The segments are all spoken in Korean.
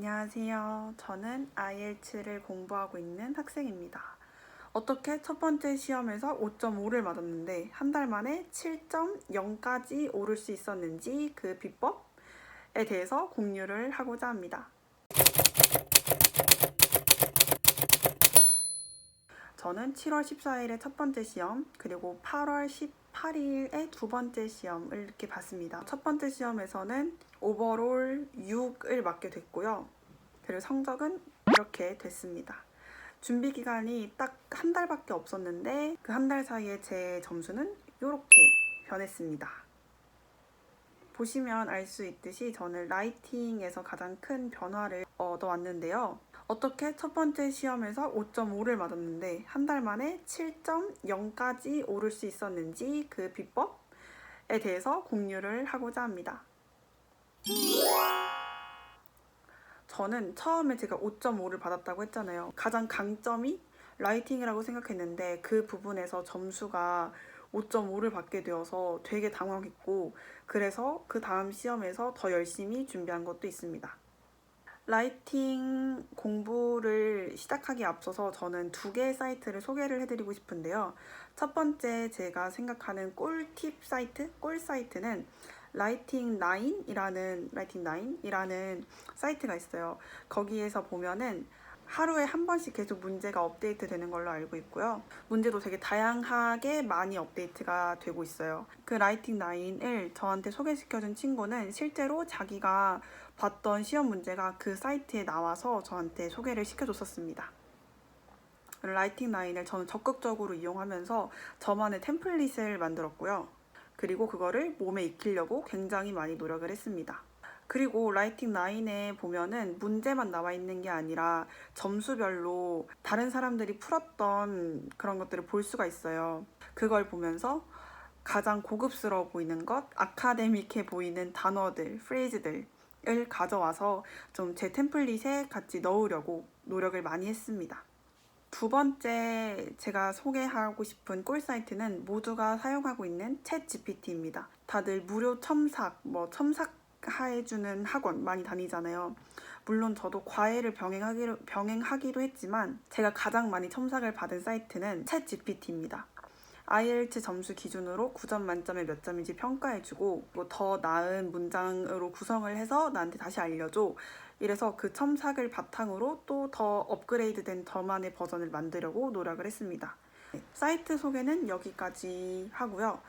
안녕하세요. 저는 IELTS를 공부하고 있는 학생입니다. 어떻게 첫 번째 시험에서 5.5를 맞았는데 한 달 만에 7.0까지 오를 수 있었는지 그 비법에 대해서 공유를 하고자 합니다. 저는 7월 14일에 첫 번째 시험, 그리고 8월 18일에 두 번째 시험을 이렇게 봤습니다. 첫 번째 시험에서는 오버롤 6을 맞게 됐고요. 그리고 성적은 이렇게 됐습니다. 준비 기간이 딱 한 달밖에 없었는데 그 한 달 사이에 제 점수는 이렇게 변했습니다. 보시면 알 수 있듯이 저는 라이팅에서 가장 큰 변화를 얻어왔는데요. 어떻게 첫 번째 시험에서 5.5를 맞았는데 한 달 만에 7.0까지 오를 수 있었는지 그 비법에 대해서 공유를 하고자 합니다. 저는 처음에 제가 5.5를 받았다고 했잖아요. 가장 강점이 라이팅이라고 생각했는데 그 부분에서 점수가 5.5를 받게 되어서 되게 당황했고, 그래서 그 다음 시험에서 더 열심히 준비한 것도 있습니다. 라이팅 공부를 시작하기에 앞서서 저는 두 개의 사이트를 소개를 해드리고 싶은데요. 첫 번째 제가 생각하는 꿀팁 사이트, 꿀 사이트는 라이팅9이라는 사이트가 있어요. 거기에서 보면은 하루에 한 번씩 계속 문제가 업데이트 되는 걸로 알고 있고요. 문제도 되게 다양하게 많이 업데이트가 되고 있어요. 그 라이팅9을 저한테 소개시켜준 친구는 실제로 자기가 봤던 시험 문제가 그 사이트에 나와서 저한테 소개를 시켜줬었습니다. 라이팅9을 저는 적극적으로 이용하면서 저만의 템플릿을 만들었고요. 그리고 그거를 몸에 익히려고 굉장히 많이 노력을 했습니다. 그리고 라이팅9에 보면은 문제만 나와 있는 게 아니라 점수별로 다른 사람들이 풀었던 그런 것들을 볼 수가 있어요. 그걸 보면서 가장 고급스러워 보이는 것, 아카데믹해 보이는 단어들, 프레이즈들을 가져와서 좀 제 템플릿에 같이 넣으려고 노력을 많이 했습니다. 두 번째 제가 소개하고 싶은 꿀 사이트는 모두가 사용하고 있는 챗 GPT입니다. 다들 무료 첨삭해주는 학원 많이 다니잖아요. 물론 저도 과외를 병행하기도 했지만 제가 가장 많이 첨삭을 받은 사이트는 챗 GPT입니다. IELTS 점수 기준으로 9점 만점에 몇 점인지 평가해주고 더 나은 문장으로 구성을 해서 나한테 다시 알려줘. 이래서 그 첨삭을 바탕으로 또 더 업그레이드된 저만의 버전을 만들려고 노력을 했습니다. 사이트 소개는 여기까지 하고요.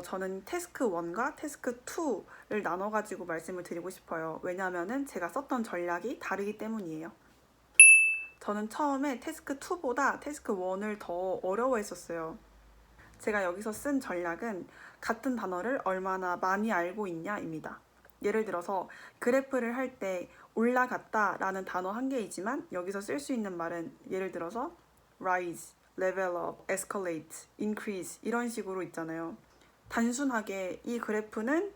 저는 태스크 1과 태스크 2를 나눠가지고 말씀을 드리고 싶어요. 왜냐하면 제가 썼던 전략이 다르기 때문이에요. 저는 처음에 태스크 2보다 태스크 1을 더 어려워했었어요. 제가 여기서 쓴 전략은 같은 단어를 얼마나 많이 알고 있냐입니다. 예를 들어서 그래프를 할 때 올라갔다 라는 단어 한 개이지만 여기서 쓸 수 있는 말은 예를 들어서 rise, level up, escalate, increase 이런 식으로 있잖아요. 단순하게 이 그래프는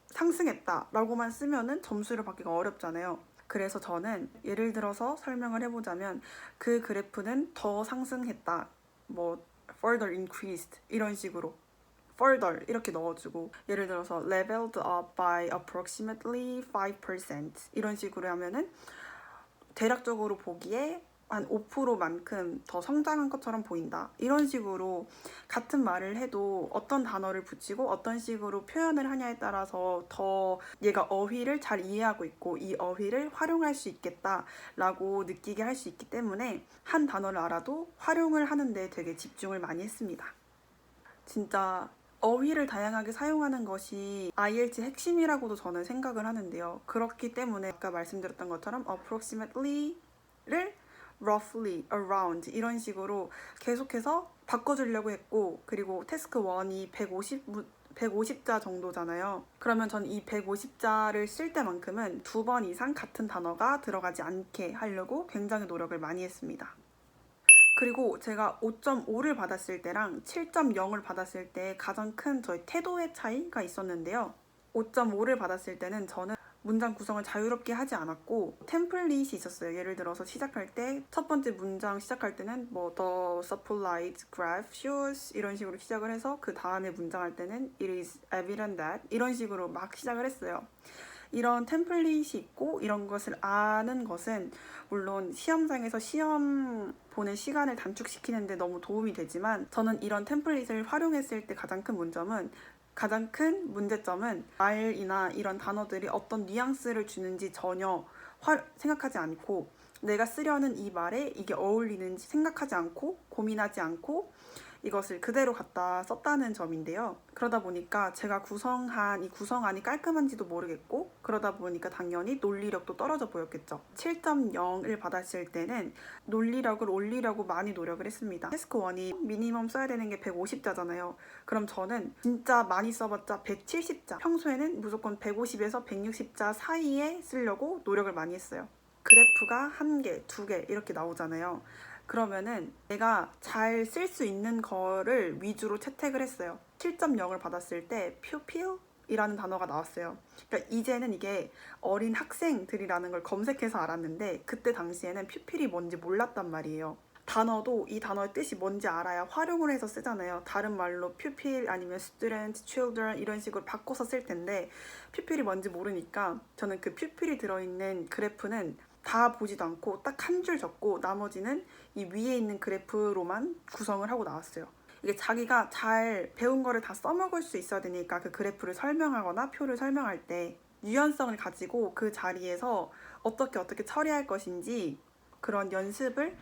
상승했다 라고만 쓰면은 점수를 받기가 어렵잖아요. 그래서 저는 예를 들어서 설명을 해보자면 그 그래프는 더 상승했다, further increased 이런 식으로 further 이렇게 넣어주고, 예를 들어서 leveled up by approximately 5% 이런 식으로 하면은 대략적으로 보기에 한 5%만큼 더 성장한 것처럼 보인다. 이런 식으로 같은 말을 해도 어떤 단어를 붙이고 어떤 식으로 표현을 하냐에 따라서 더 얘가 어휘를 잘 이해하고 있고 이 어휘를 활용할 수 있겠다라고 느끼게 할 수 있기 때문에 한 단어를 알아도 활용을 하는데 되게 집중을 많이 했습니다. 진짜 어휘를 다양하게 사용하는 것이 IELTS 핵심이라고도 저는 생각을 하는데요. 그렇기 때문에 아까 말씀드렸던 것처럼 approximately를 roughly, around 이런 식으로 계속해서 바꿔주려고 했고, 그리고 태스크 1이 150자 정도잖아요. 그러면 전 이 150자를 쓸 때만큼은 2번 이상 같은 단어가 들어가지 않게 하려고 굉장히 노력을 많이 했습니다. 그리고 제가 5.5를 받았을 때랑 7.0을 받았을 때 가장 큰 저희 태도의 차이가 있었는데요. 5.5를 받았을 때는 저는 문장 구성을 자유롭게 하지 않았고 템플릿이 있었어요. 예를 들어서 시작할 때 첫 번째 문장 시작할 때는 the supplied graph shows 이런 식으로 시작을 해서 그 다음에 문장 할 때는 it is evident that 이런 식으로 막 시작을 했어요. 이런 템플릿이 있고 이런 것을 아는 것은 물론 시험장에서 시험 보는 시간을 단축시키는데 너무 도움이 되지만 저는 이런 템플릿을 활용했을 때 가장 큰 문제점은 말이나 이런 단어들이 어떤 뉘앙스를 주는지 전혀 생각하지 않고 내가 쓰려는 이 말에 이게 어울리는지 생각하지 않고 고민하지 않고 이것을 그대로 갖다 썼다는 점인데요. 그러다 보니까 제가 구성한 이 구성안이 깔끔한지도 모르겠고 그러다 보니까 당연히 논리력도 떨어져 보였겠죠. 7.0을 받았을 때는 논리력을 올리려고 많이 노력을 했습니다. 태스크 1이 미니멈 써야 되는 게 150자잖아요. 그럼 저는 진짜 많이 써봤자 170자, 평소에는 무조건 150에서 160자 사이에 쓰려고 노력을 많이 했어요. 그래프가 1개, 2개 이렇게 나오잖아요. 그러면은 내가 잘 쓸 수 있는 거를 위주로 채택을 했어요. 7.0을 받았을 때 pupil이라는 단어가 나왔어요. 그러니까 이제는 이게 어린 학생들이라는 걸 검색해서 알았는데 그때 당시에는 pupil이 뭔지 몰랐단 말이에요. 단어도 이 단어의 뜻이 뭔지 알아야 활용을 해서 쓰잖아요. 다른 말로 pupil 아니면 student, children 이런 식으로 바꿔서 쓸 텐데 pupil이 뭔지 모르니까 저는 그 pupil이 들어있는 그래프는 다 보지도 않고 딱 한 줄 적고 나머지는 이 위에 있는 그래프로만 구성을 하고 나왔어요. 이게 자기가 잘 배운 거를 다 써먹을 수 있어야 되니까 그 그래프를 설명하거나 표를 설명할 때 유연성을 가지고 그 자리에서 어떻게 처리할 것인지 그런 연습을.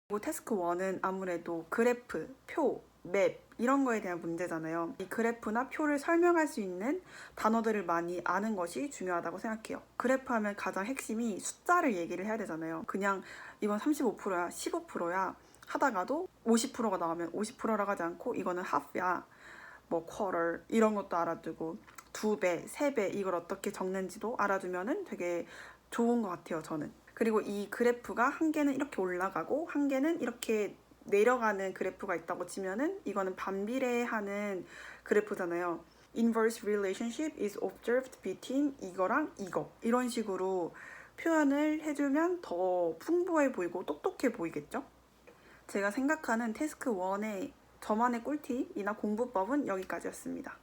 그리고 태스크 1은 아무래도 그래프, 표, 맵 이런 거에 대한 문제잖아요. 이 그래프나 표를 설명할 수 있는 단어들을 많이 아는 것이 중요하다고 생각해요. 그래프 하면 가장 핵심이 숫자를 얘기를 해야 되잖아요. 그냥 이건 35%야, 15%야 하다가도 50%가 나오면 50%라고 하지 않고 이거는 half야, 뭐 quarter 이런 것도 알아두고 2배, 3배 이걸 어떻게 적는지도 알아두면은 되게 좋은 것 같아요, 저는. 그리고 이 그래프가 한 개는 이렇게 올라가고 한 개는 이렇게 내려가는 그래프가 있다고 치면은 이거는 반비례하는 그래프잖아요. Inverse relationship is observed between 이거랑 이거 이런 식으로 표현을 해주면 더 풍부해 보이고 똑똑해 보이겠죠? 제가 생각하는 태스크 1의 저만의 꿀팁이나 공부법은 여기까지였습니다.